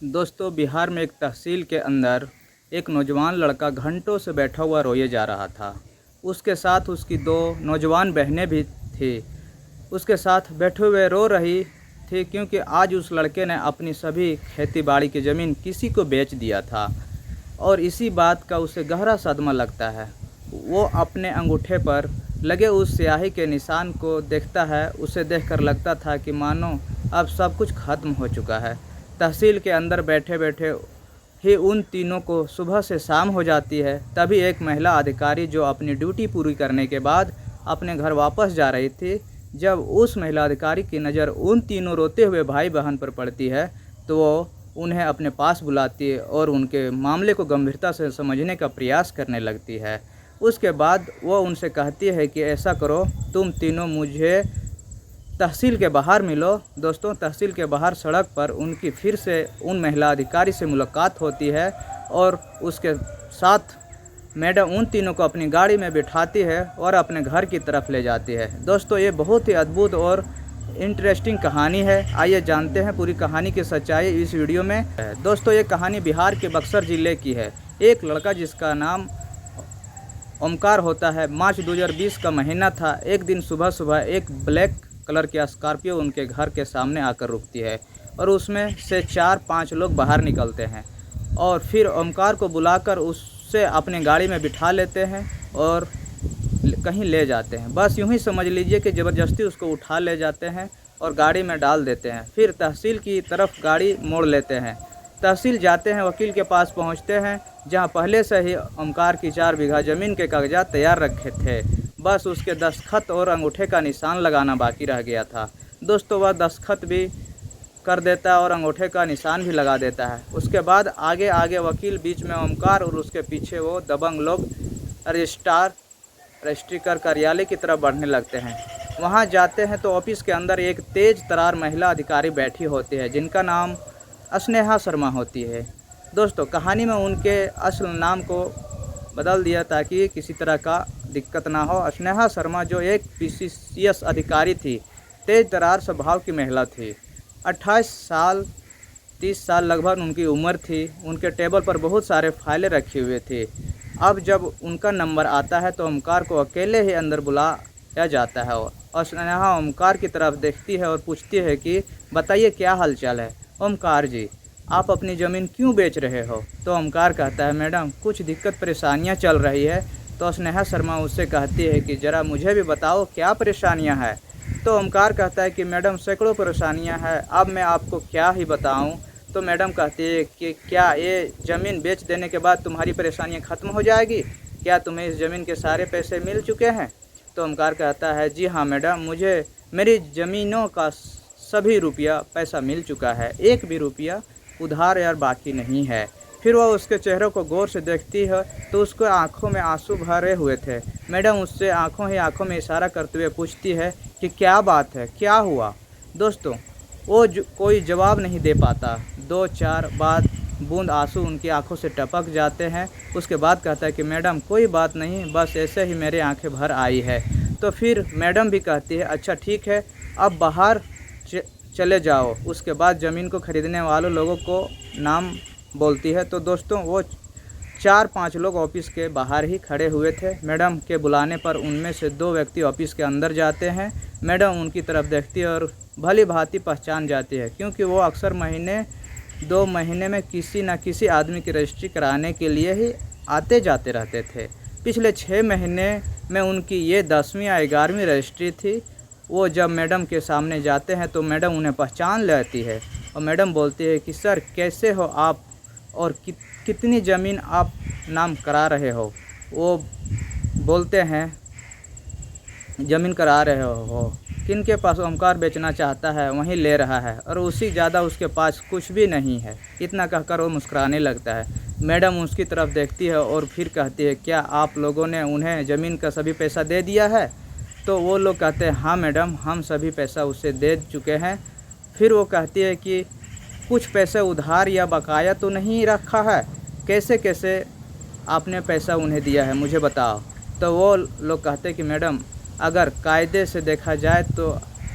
दोस्तों, बिहार में एक तहसील के अंदर एक नौजवान लड़का घंटों से बैठा हुआ रोए जा रहा था। उसके साथ उसकी दो नौजवान बहनें भी थी। उसके साथ बैठे हुए रो रही थी क्योंकि आज उस लड़के ने अपनी सभी खेती बाड़ी की ज़मीन किसी को बेच दिया था और इसी बात का उसे गहरा सदमा लगता है। वो अपने अंगूठे पर लगे उस स्याही के निशान को देखता है। उसे देखकर लगता था कि मानो अब सब कुछ खत्म हो चुका है। तहसील के अंदर बैठे बैठे ही उन तीनों को सुबह से शाम हो जाती है। तभी एक महिला अधिकारी जो अपनी ड्यूटी पूरी करने के बाद अपने घर वापस जा रही थी, जब उस महिला अधिकारी की नज़र उन तीनों रोते हुए भाई बहन पर पड़ती है तो वो उन्हें अपने पास बुलाती है और उनके मामले को गंभीरता से समझने का प्रयास करने लगती है। उसके बाद वो उनसे कहती है कि ऐसा करो, तुम तीनों मुझे तहसील के बाहर मिलो। दोस्तों, तहसील के बाहर सड़क पर उनकी फिर से उन महिला अधिकारी से मुलाकात होती है और उसके साथ मैडम उन तीनों को अपनी गाड़ी में बिठाती है और अपने घर की तरफ ले जाती है। दोस्तों, ये बहुत ही अद्भुत और इंटरेस्टिंग कहानी है। आइए जानते हैं पूरी कहानी की सच्चाई इस वीडियो में। दोस्तों, ये कहानी बिहार के बक्सर ज़िले की है। एक लड़का जिसका नाम ओमकार होता है, मार्च 2020 का महीना था। एक दिन सुबह सुबह एक ब्लैक कलर की स्कॉर्पियो उनके घर के सामने आकर रुकती है और उसमें से 4-5 लोग बाहर निकलते हैं और फिर ओमकार को बुलाकर उससे अपनी गाड़ी में बिठा लेते हैं और कहीं ले जाते हैं। बस यूं ही समझ लीजिए कि ज़बरदस्ती उसको उठा ले जाते हैं और गाड़ी में डाल देते हैं। फिर तहसील की तरफ गाड़ी मोड़ लेते हैं। तहसील जाते हैं, वकील के पास पहुंचते हैं जहां पहले से ही ओमकार की 4 बीघा ज़मीन के कागजात तैयार रखे थे। बस उसके दस्तखत और अंगूठे का निशान लगाना बाकी रह गया था। दोस्तों, वह दस्तखत भी कर देता है और अंगूठे का निशान भी लगा देता है। उसके बाद आगे आगे वकील, बीच में ओमकार और उसके पीछे वो दबंग लोग रजिस्ट्रार कार्यालय की तरफ बढ़ने लगते हैं। वहां जाते हैं तो ऑफिस के अंदर एक तेज तरार महिला अधिकारी बैठी होती है जिनका नाम स्नेहा शर्मा होती है। दोस्तों, कहानी में उनके असल नाम को बदल दिया ताकि किसी तरह का दिक्कत ना हो। स्नेहा शर्मा जो एक PCS अधिकारी थी, तेज तरार स्वभाव की महिला थी। 28 साल 30 साल लगभग उनकी उम्र थी। उनके टेबल पर बहुत सारे फाइलें रखी हुए थे। अब जब उनका नंबर आता है तो ओमकार को अकेले ही अंदर बुलाया जाता है और स्नेहा ओमकार की तरफ देखती है और पूछती है कि बताइए क्या हालचाल है। ओमकार जी, आप अपनी ज़मीन क्यों बेच रहे हो? तो ओमकार कहता है, मैडम कुछ दिक्कत परेशानियां चल रही है। तो स्नेहा शर्मा उससे कहती है कि ज़रा मुझे भी बताओ क्या परेशानियां हैं। तो ओमकार कहता है कि मैडम सैकड़ों परेशानियां हैं, अब मैं आपको क्या ही बताऊं। तो मैडम कहती है कि क्या ये ज़मीन बेच देने के बाद तुम्हारी परेशानियां ख़त्म हो जाएगी? क्या तुम्हें इस ज़मीन के सारे पैसे मिल चुके हैं? तो ओमकार कहता है, जी हाँ मैडम, मुझे मेरी ज़मीनों का सभी पैसा मिल चुका है, एक भी रुपया उधार यार बाकी नहीं है। फिर वह उसके चेहरे को गौर से देखती है तो उसके आंखों में आंसू भरे हुए थे। मैडम उससे आंखों में इशारा करते हुए पूछती है कि क्या बात है, क्या हुआ? दोस्तों, वो कोई जवाब नहीं दे पाता। 2-4 बाद बूंद आंसू उनकी आंखों से टपक जाते हैं। उसके बाद कहता है कि मैडम कोई बात नहीं, बस ऐसे ही मेरी आंखें भर आई है। तो फिर मैडम भी कहती है, अच्छा ठीक है, अब बाहर चले जाओ। उसके बाद ज़मीन को ख़रीदने वालों लोगों को नाम बोलती है। तो दोस्तों, वो 4-5 लोग ऑफिस के बाहर ही खड़े हुए थे। मैडम के बुलाने पर उनमें से 2 व्यक्ति ऑफिस के अंदर जाते हैं। मैडम उनकी तरफ देखती है और भली भांति पहचान जाती है क्योंकि वो अक्सर 2 महीने में किसी न किसी आदमी की रजिस्ट्री कराने के लिए ही आते जाते रहते थे। पिछले 6 महीने में उनकी ये 10वीं या 11वीं रजिस्ट्री थी। वो जब मैडम के सामने जाते हैं तो मैडम उन्हें पहचान लेती है और मैडम बोलती है कि सर कैसे हो आप और कितनी ज़मीन आप नाम करा रहे हो? वो बोलते हैं ज़मीन करा रहे हो किनके पास? ओमकार बेचना चाहता है, वहीं ले रहा है और उसी ज़्यादा उसके पास कुछ भी नहीं है। इतना कहकर वो मुस्कुराने लगता है। मैडम उसकी तरफ देखती है और फिर कहती है, क्या आप लोगों ने उन्हें ज़मीन का सभी पैसा दे दिया है? तो वो लोग कहते हैं, हाँ मैडम, हम सभी पैसा उसे दे चुके हैं। फिर वो कहती है कि कुछ पैसे उधार या बकाया तो नहीं रखा है? कैसे कैसे आपने पैसा उन्हें दिया है, मुझे बताओ। तो वो लोग कहते हैं कि मैडम अगर कायदे से देखा जाए तो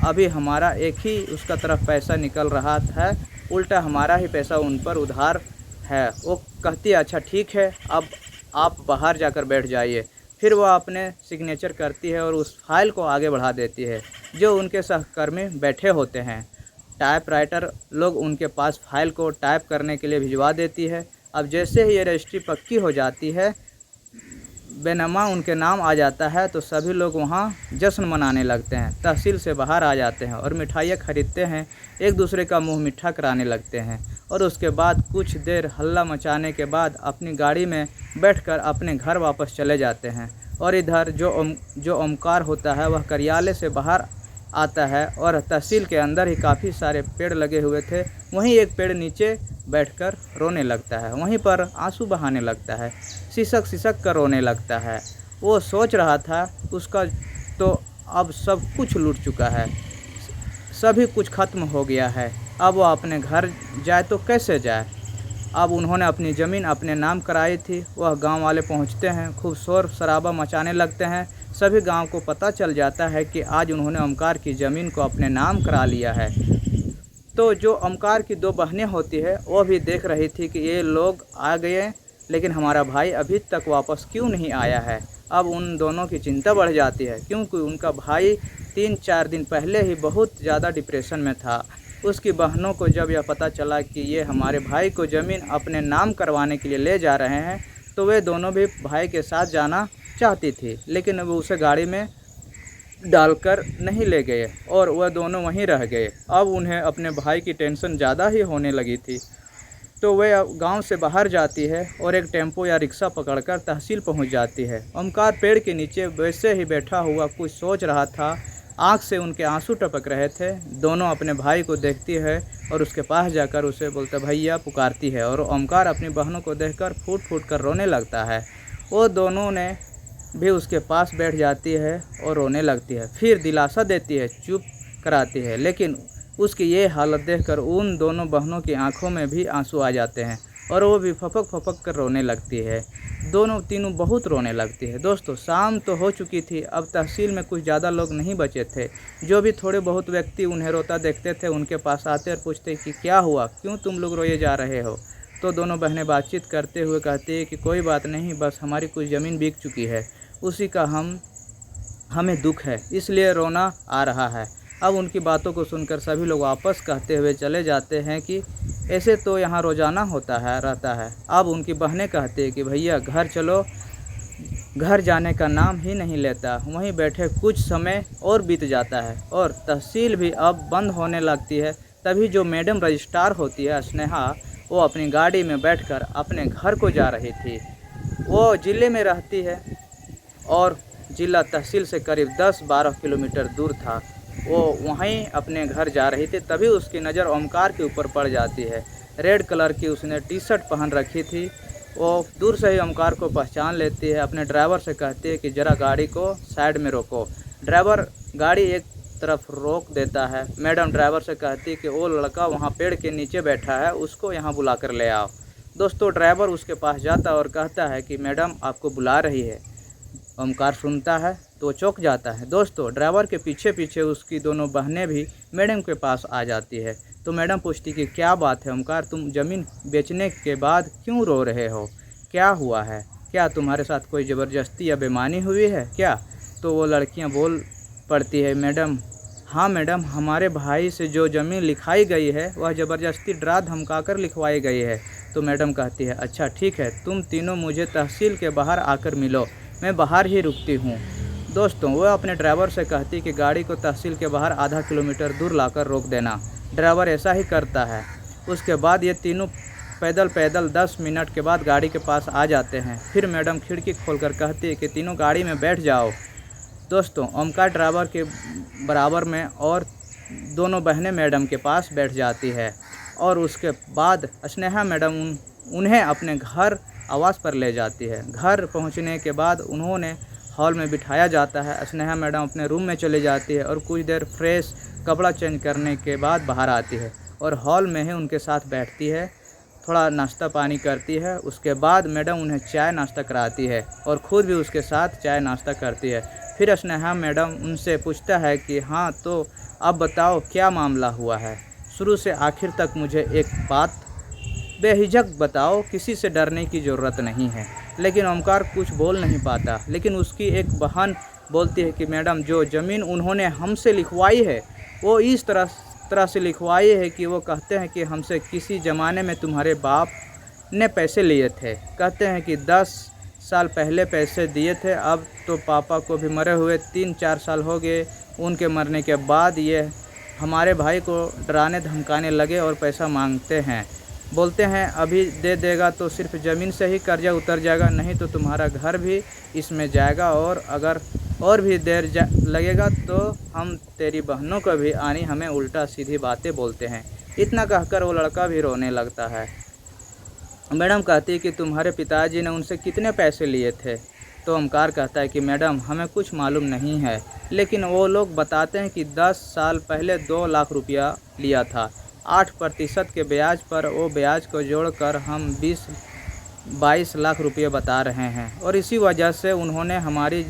अभी हमारा एक ही उसका तरफ पैसा निकल रहा है, उल्टा हमारा ही पैसा उन पर उधार है। वो कहती है अच्छा ठीक है, अब आप बाहर जाकर बैठ जाइए। फिर वह अपने सिग्नेचर करती है और उस फाइल को आगे बढ़ा देती है। जो उनके सहकर्मी बैठे होते हैं, टाइपराइटर लोग, उनके पास फाइल को टाइप करने के लिए भिजवा देती है। अब जैसे ही ये रजिस्ट्री पक्की हो जाती है, बेनमा उनके नाम आ जाता है, तो सभी लोग वहाँ जश्न मनाने लगते हैं, तहसील से बाहर आ जाते हैं और मिठाइयाँ खरीदते हैं, एक दूसरे का मुंह मीठा कराने लगते हैं। और उसके बाद कुछ देर हल्ला मचाने के बाद अपनी गाड़ी में बैठकर अपने घर वापस चले जाते हैं। और इधर जो ओमकार होता है वह कार्यालय से बाहर आता है और तहसील के अंदर ही काफ़ी सारे पेड़ लगे हुए थे, वहीं एक पेड़ नीचे बैठकर रोने लगता है, वहीं पर आंसू बहाने लगता है, सिसक सिसक कर रोने लगता है। वो सोच रहा था उसका तो अब सब कुछ लूट चुका है, सभी कुछ खत्म हो गया है, अब वो अपने घर जाए तो कैसे जाए। अब उन्होंने अपनी ज़मीन अपने नाम कराई थी। वह गांव वाले पहुंचते हैं, खूब शोर शराबा मचाने लगते हैं। सभी गांव को पता चल जाता है कि आज उन्होंने ओमकार की ज़मीन को अपने नाम करा लिया है। तो जो ओमकार की दो बहनें होती है वो भी देख रही थी कि ये लोग आ गए, लेकिन हमारा भाई अभी तक वापस क्यों नहीं आया है। अब उन दोनों की चिंता बढ़ जाती है, क्योंकि उनका भाई 3-4 दिन पहले ही बहुत ज़्यादा डिप्रेशन में था। उसकी बहनों को जब यह पता चला कि ये हमारे भाई को ज़मीन अपने नाम करवाने के लिए ले जा रहे हैं, तो वे दोनों भी भाई के साथ जाना चाहती थी, लेकिन वो उसे गाड़ी में डालकर नहीं ले गए और वह दोनों वहीं रह गए। अब उन्हें अपने भाई की टेंशन ज़्यादा ही होने लगी थी, तो वह गांव से बाहर जाती है और एक टेम्पो या रिक्शा पकड़कर तहसील पहुंच जाती है। ओमकार पेड़ के नीचे वैसे ही बैठा हुआ कुछ सोच रहा था, आँख से उनके आंसू टपक रहे थे। दोनों अपने भाई को देखती है और उसके पास जाकर उसे बोलते भैया पुकारती है, और ओमकार अपनी बहनों को देखकर फूट फूट कर रोने लगता है। वो दोनों ने भी उसके पास बैठ जाती है और रोने लगती है, फिर दिलासा देती है, चुप कराती है, लेकिन उसकी ये हालत देखकर उन दोनों बहनों की आंखों में भी आंसू आ जाते हैं और वो भी फपक फपक कर रोने लगती है। दोनों तीनों बहुत रोने लगती है। दोस्तों, शाम तो हो चुकी थी, अब तहसील में कुछ ज़्यादा लोग नहीं बचे थे। जो भी थोड़े बहुत व्यक्ति उन्हें रोता देखते थे उनके पास आते और पूछते कि क्या हुआ, क्यों तुम लोग रोए जा रहे हो। तो दोनों बहनें बातचीत करते हुए कहती है कि कोई बात नहीं, बस हमारी कुछ ज़मीन बिक चुकी है, उसी का हमें दुख है, इसलिए रोना आ रहा है। अब उनकी बातों को सुनकर सभी लोग वापस कहते हुए चले जाते हैं कि ऐसे तो यहाँ रोज़ाना होता है रहता है। अब उनकी बहनें कहती है कि भैया घर चलो, घर जाने का नाम ही नहीं लेता। वहीं बैठे कुछ समय और बीत जाता है और तहसील भी अब बंद होने लगती है। तभी जो मैडम रजिस्ट्रार होती है स्नेहा, वो अपनी गाड़ी में बैठकर अपने घर को जा रही थी। वो ज़िले में रहती है और ज़िला तहसील से करीब 10-12 किलोमीटर दूर था। वो वहीं अपने घर जा रही थी, तभी उसकी नज़र ओमकार के ऊपर पड़ जाती है। रेड कलर की उसने टी शर्ट पहन रखी थी। वो दूर से ही ओमकार को पहचान लेती है, अपने ड्राइवर से कहती है कि ज़रा गाड़ी को साइड में रोको। ड्राइवर गाड़ी एक तरफ रोक देता है। मैडम ड्राइवर से कहती है कि वो लड़का वहाँ पेड़ के नीचे बैठा है, उसको यहाँ बुला कर ले आओ। दोस्तों, ड्राइवर उसके पास जाता और कहता है कि मैडम आपको बुला रही है। ओमकार सुनता है तो चौंक जाता है। दोस्तों, ड्राइवर के पीछे पीछे उसकी दोनों बहनें भी मैडम के पास आ जाती है। तो मैडम पूछती कि क्या बात है ओमकार, तुम ज़मीन बेचने के बाद क्यों रो रहे हो, क्या हुआ है, क्या तुम्हारे साथ कोई ज़बरदस्ती या बेईमानी हुई है क्या। तो वो लड़कियां बोल पड़ती है, मैडम हाँ मैडम, हमारे भाई से जो ज़मीन लिखाई गई है वह ज़बरदस्ती डरा धमका कर लिखवाई गई है। तो मैडम कहती है अच्छा ठीक है, तुम तीनों मुझे तहसील के बाहर आकर मिलो, मैं बाहर ही रुकती हूँ। दोस्तों, वह अपने ड्राइवर से कहती कि गाड़ी को तहसील के बाहर आधा किलोमीटर दूर लाकर रोक देना। ड्राइवर ऐसा ही करता है। उसके बाद ये तीनों पैदल पैदल 10 मिनट के बाद गाड़ी के पास आ जाते हैं। फिर मैडम खिड़की खोलकर कहती है कि तीनों गाड़ी में बैठ जाओ। दोस्तों, ओमकार ड्राइवर के बराबर में और दोनों बहनें मैडम के पास बैठ जाती है और उसके बाद स्नेहा मैडम उन्हें अपने घर आवास पर ले जाती है। घर पहुंचने के बाद उन्होंने हॉल में बिठाया जाता है। स्नेहा मैडम अपने रूम में चली जाती है और कुछ देर फ्रेश कपड़ा चेंज करने के बाद बाहर आती है और हॉल में ही उनके साथ बैठती है, थोड़ा नाश्ता पानी करती है। उसके बाद मैडम उन्हें चाय नाश्ता कराती है और ख़ुद भी उसके साथ चाय नाश्ता करती है। फिर स्नेहा मैडम उनसे पूछता है कि हाँ तो अब बताओ क्या मामला हुआ है, शुरू से आखिर तक मुझे एक बात बेहिचक बताओ, किसी से डरने की ज़रूरत नहीं है। लेकिन ओमकार कुछ बोल नहीं पाता। लेकिन उसकी एक बहन बोलती है कि मैडम, जो ज़मीन उन्होंने हमसे लिखवाई है वो इस तरह से लिखवाई है कि वो कहते हैं कि हमसे किसी ज़माने में तुम्हारे बाप ने पैसे लिए थे। कहते हैं कि 10 साल पहले पैसे दिए थे। अब तो पापा को भी मरे हुए 3-4 साल हो गए। उनके मरने के बाद ये हमारे भाई को डराने धमकाने लगे और पैसा मांगते हैं। बोलते हैं अभी दे देगा तो सिर्फ ज़मीन से ही कर्जा उतर जाएगा, नहीं तो तुम्हारा घर भी इसमें जाएगा, और अगर और भी देर लगेगा तो हम तेरी बहनों को भी आनी, हमें उल्टा सीधी बातें बोलते हैं। इतना कहकर वो लड़का भी रोने लगता है। मैडम कहती है कि तुम्हारे पिताजी ने उनसे कितने पैसे लिए थे? तो ओमकार कहता है कि मैडम, हमें कुछ मालूम नहीं है, लेकिन वो लोग बताते हैं कि 10 साल पहले 2 लाख रुपया लिया था। 8% के ब्याज पर, वो ब्याज को जोड़कर हम 20-22 लाख रुपये बता रहे हैं, और इसी वजह से उन्होंने हमारी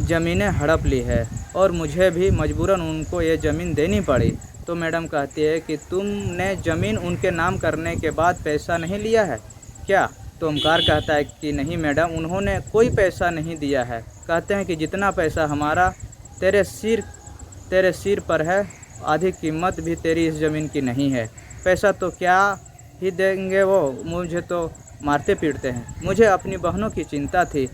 ज़मीनें हड़प ली है और मुझे भी मजबूरन उनको ये ज़मीन देनी पड़ी। तो मैडम कहती है कि तुमने ज़मीन उनके नाम करने के बाद पैसा नहीं लिया है क्या? तो ओमकार कहता है कि नहीं मैडम, उन्होंने कोई पैसा नहीं दिया है। कहते हैं कि जितना पैसा हमारा तेरे सिर पर है, आधी कीमत भी तेरी इस ज़मीन की नहीं है। पैसा तो क्या ही देंगे वो, मुझे तो मारते पीटते हैं। मुझे अपनी बहनों की चिंता थी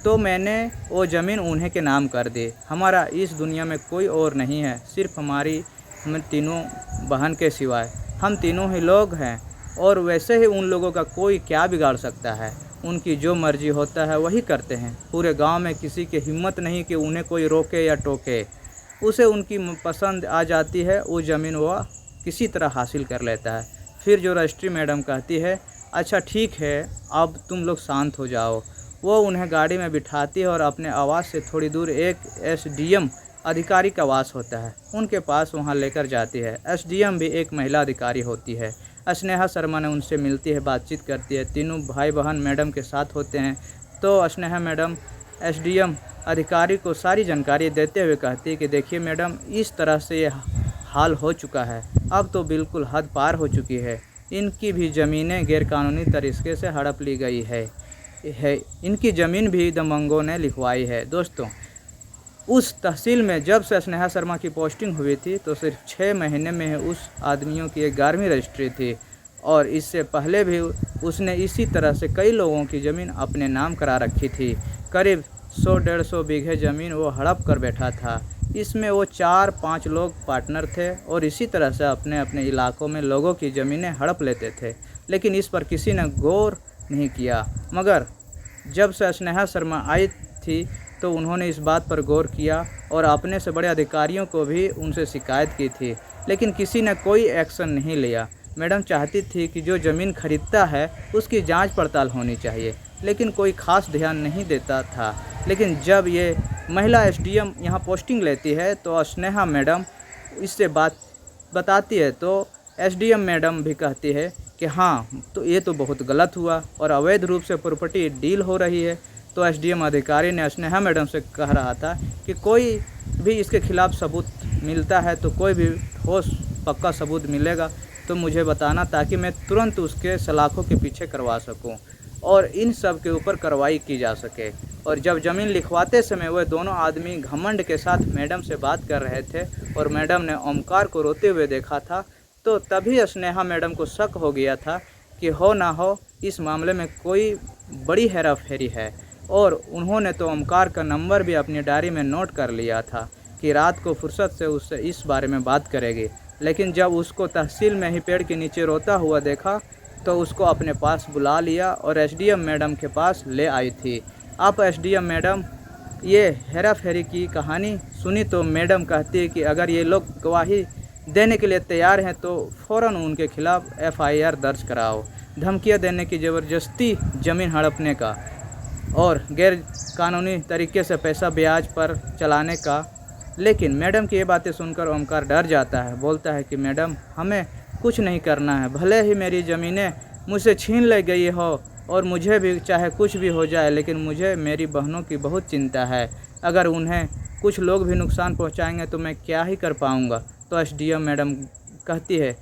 तो मैंने वो ज़मीन उन्हीं के नाम कर दी। हमारा इस दुनिया में कोई और नहीं है, सिर्फ हम तीनों बहन के सिवाय। हम तीनों ही लोग हैं, और वैसे ही उन लोगों का कोई क्या बिगाड़ सकता है? उनकी जो मर्जी होता है वही करते हैं। पूरे गांव में किसी की हिम्मत नहीं कि उन्हें कोई रोके या टोके। उसे उनकी पसंद आ जाती है, वो ज़मीन वह किसी तरह हासिल कर लेता है। फिर जो रजिस्ट्री मैडम कहती है, अच्छा ठीक है, अब तुम लोग शांत हो जाओ। वो उन्हें गाड़ी में बिठाती है और अपने आवास से थोड़ी दूर एक एसडीएम अधिकारी का वास होता है, उनके पास वहाँ लेकर जाती है। एसडीएम भी एक महिला अधिकारी होती है। स्नेहा शर्मा ने उनसे मिलती है, बातचीत करती है। तीनों भाई बहन मैडम के साथ होते हैं। तो स्नेहा मैडम एसडीएम अधिकारी को सारी जानकारी देते हुए कहती है कि देखिए मैडम, इस तरह से ये हाल हो चुका है, अब तो बिल्कुल हद पार हो चुकी है। इनकी भी ज़मीनें गैरकानूनी तरीके से हड़प ली गई है। इनकी ज़मीन भी दबंगों ने लिखवाई है। दोस्तों, उस तहसील में जब से स्नेहा शर्मा की पोस्टिंग हुई थी तो सिर्फ 6 महीने में ही उस आदमियों की 11वीं रजिस्ट्री थी, और इससे पहले भी उसने इसी तरह से कई लोगों की ज़मीन अपने नाम करा रखी थी। करीब 100-150 बीघे ज़मीन वो हड़प कर बैठा था। इसमें वो 4-5 लोग पार्टनर थे और इसी तरह से अपने अपने इलाकों में लोगों की ज़मीनें हड़प लेते थे, लेकिन इस पर किसी ने गौर नहीं किया। मगर जब से स्नेहा शर्मा आई थी तो उन्होंने इस बात पर गौर किया और अपने से बड़े अधिकारियों को भी उनसे शिकायत की थी, लेकिन किसी ने कोई एक्शन नहीं लिया। मैडम चाहती थी कि जो ज़मीन खरीदता है उसकी जांच पड़ताल होनी चाहिए, लेकिन कोई खास ध्यान नहीं देता था। लेकिन जब ये महिला एसडीएम यहाँ पोस्टिंग लेती है तो स्नेहा मैडम इससे बात बताती है, तो एसडीएम मैडम भी कहती है कि हाँ, तो ये तो बहुत गलत हुआ और अवैध रूप से प्रॉपर्टी डील हो रही है। तो एसडीएम अधिकारी ने स्नेहा मैडम से कह रहा था कि कोई भी इसके खिलाफ सबूत मिलता है तो कोई भी ठोस पक्का सबूत मिलेगा तो मुझे बताना, ताकि मैं तुरंत उसके सलाखों के पीछे करवा सकूं और इन सब के ऊपर कार्रवाई की जा सके। और जब ज़मीन लिखवाते समय वह दोनों आदमी घमंड के साथ मैडम से बात कर रहे थे और मैडम ने ओमकार को रोते हुए देखा था, तो तभी स्नेहा मैडम को शक हो गया था कि हो ना हो इस मामले में कोई बड़ी हेराफेरी है, और उन्होंने तो ओमकार का नंबर भी अपनी डायरी में नोट कर लिया था कि रात को फुर्सत से उससे इस बारे में बात करेगी। लेकिन जब उसको तहसील में ही पेड़ के नीचे रोता हुआ देखा तो उसको अपने पास बुला लिया और एसडीएम मैडम के पास ले आई थी। अब एसडीएम मैडम ये हेराफेरी की कहानी सुनी तो मैडम कहती है कि अगर ये लोग गवाही देने के लिए तैयार हैं तो फ़ौरन उनके खिलाफ़ एफआईआर दर्ज कराओ। धमकियां देने की, ज़बरदस्ती ज़मीन हड़पने का और गैर कानूनी तरीके से पैसा ब्याज पर चलाने का। लेकिन मैडम की ये बातें सुनकर ओमकार डर जाता है। बोलता है कि मैडम, हमें कुछ नहीं करना है, भले ही मेरी ज़मीनें मुझसे छीन ले गई हो और मुझे भी चाहे कुछ भी हो जाए, लेकिन मुझे मेरी बहनों की बहुत चिंता है। अगर उन्हें कुछ लोग भी नुकसान पहुंचाएंगे तो मैं क्या ही कर पाऊंगा। तो एसडीएम मैडम कहती है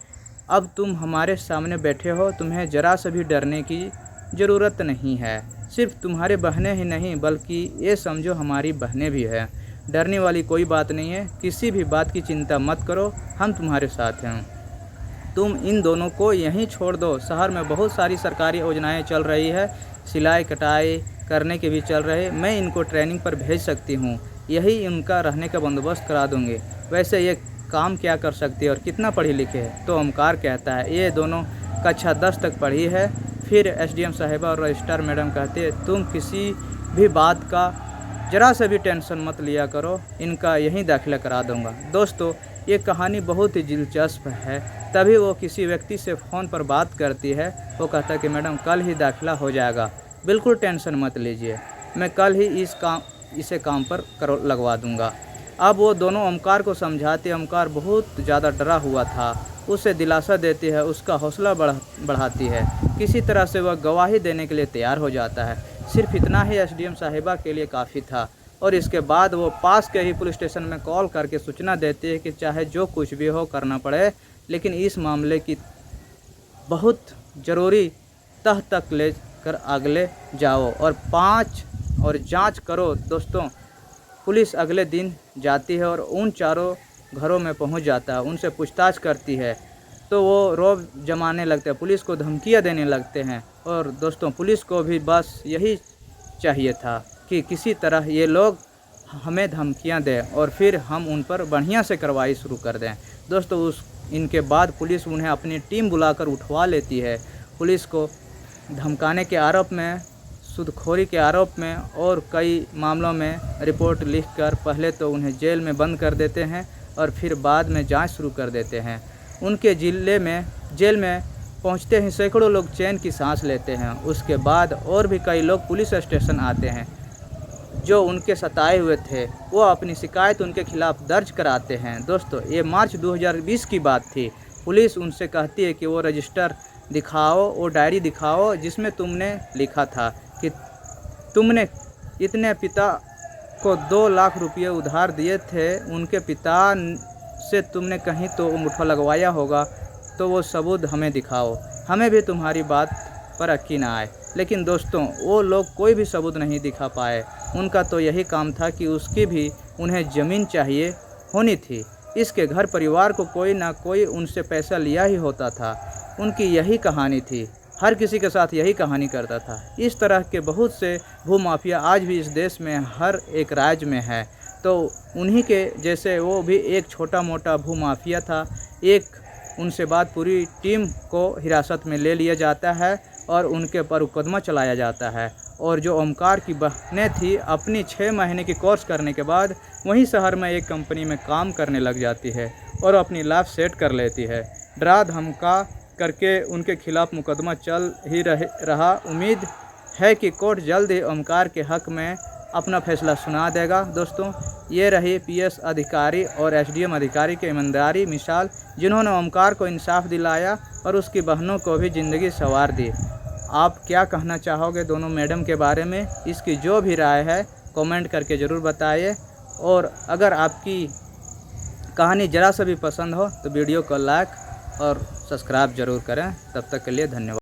अब तुम हमारे सामने बैठे हो, तुम्हें ज़रा सा भी डरने की ज़रूरत नहीं है। सिर्फ तुम्हारे बहनें ही नहीं बल्कि ये समझो हमारी बहनें भी हैं। डरने वाली कोई बात नहीं है, किसी भी बात की चिंता मत करो, हम तुम्हारे साथ हैं। तुम इन दोनों को यहीं छोड़ दो। शहर में बहुत सारी सरकारी योजनाएं चल रही है, सिलाई कटाई करने के भी चल रहे, मैं इनको ट्रेनिंग पर भेज सकती हूँ, यही इनका रहने का बंदोबस्त करा दूँगी। वैसे ये काम क्या कर सकती है और कितना पढ़ी लिखे है? तो ओमकार कहता है ये दोनों कक्षा 10 तक पढ़ी है। फिर एसडीएम साहिबा और रजिस्ट्रार मैडम कहते हैं तुम किसी भी बात का ज़रा सा भी टेंशन मत लिया करो, इनका यहीं दाखिला करा दूँगा। दोस्तों, ये कहानी बहुत ही दिलचस्प है। तभी वो किसी व्यक्ति से फ़ोन पर बात करती है। वो कहता है कि मैडम कल ही दाखिला हो जाएगा, बिल्कुल टेंशन मत लीजिए, मैं कल ही इसे काम पर लगवा दूँगा। अब वो दोनों ओमकार को समझाते, ओमकार बहुत ज़्यादा डरा हुआ था, उसे दिलासा देती है, उसका हौसला बढ़ाती है। किसी तरह से वह गवाही देने के लिए तैयार हो जाता है। सिर्फ इतना ही एसडीएम साहिबा के लिए काफ़ी था और इसके बाद वो पास के ही पुलिस स्टेशन में कॉल करके सूचना देती है कि चाहे जो कुछ भी हो करना पड़े, लेकिन इस मामले की बहुत ज़रूरी तह तक ले कर अगले जाओ और जांच करो। दोस्तों, पुलिस अगले दिन जाती है और उन चारों घरों में पहुंच जाता है, उनसे पूछताछ करती है तो वो रौब जमाने लगते हैं, पुलिस को धमकियां देने लगते हैं। और दोस्तों, पुलिस को भी बस यही चाहिए था कि किसी तरह ये लोग हमें धमकियां दें और फिर हम उन पर बढ़िया से कार्रवाई शुरू कर दें। दोस्तों, इनके बाद पुलिस उन्हें अपनी टीम बुलाकर उठवा लेती है। पुलिस को धमकाने के आरोप में, सूदखोरी के आरोप में और कई मामलों में रिपोर्ट लिखकर पहले तो उन्हें जेल में बंद कर देते हैं और फिर बाद में जांच शुरू कर देते हैं। उनके जेल में पहुंचते ही सैकड़ों लोग चैन की सांस लेते हैं। उसके बाद और भी कई लोग पुलिस स्टेशन आते हैं जो उनके सताए हुए थे, वो अपनी शिकायत उनके खिलाफ दर्ज कराते हैं। दोस्तों, ये मार्च 2020 की बात थी। पुलिस उनसे कहती है कि वो रजिस्टर दिखाओ, वो डायरी दिखाओ जिसमें तुमने लिखा था कि तुमने इतने पिता को 2 लाख रुपये उधार दिए थे, उनके पिता से तुमने कहीं तो अंगूठा लगवाया होगा, तो वो सबूत हमें दिखाओ, हमें भी तुम्हारी बात पर यकीन आए। लेकिन दोस्तों, वो लोग कोई भी सबूत नहीं दिखा पाए। उनका तो यही काम था कि उसकी भी उन्हें ज़मीन चाहिए होनी थी। इसके घर परिवार को कोई ना कोई उनसे पैसा लिया ही होता था। उनकी यही कहानी थी, हर किसी के साथ यही कहानी करता था। इस तरह के बहुत से भूमाफिया आज भी इस देश में हर एक राज्य में है। तो उन्हीं के जैसे वो भी एक छोटा मोटा भूमाफिया था। उनसे बाद पूरी टीम को हिरासत में ले लिया जाता है और उनके ऊपर मुकदमा चलाया जाता है। और जो ओमकार की बहनें थी, अपनी 6 महीने की कोर्स करने के बाद वहीं शहर में एक कंपनी में काम करने लग जाती है और अपनी लाइफ सेट कर लेती है। डरा धमका करके उनके खिलाफ मुकदमा चल ही रहा। उम्मीद है कि कोर्ट जल्द ही ओमकार के हक में अपना फैसला सुना देगा। दोस्तों, ये रही पीएस अधिकारी और एसडीएम अधिकारी की ईमानदारी मिसाल, जिन्होंने ओमकार को इंसाफ दिलाया और उसकी बहनों को भी ज़िंदगी संवार दी। आप क्या कहना चाहोगे दोनों मैडम के बारे में? इसकी जो भी राय है कमेंट करके ज़रूर बताइए। और अगर आपकी कहानी ज़रा सा भी पसंद हो तो वीडियो को लाइक और सब्सक्राइब ज़रूर करें। तब तक के लिए धन्यवाद।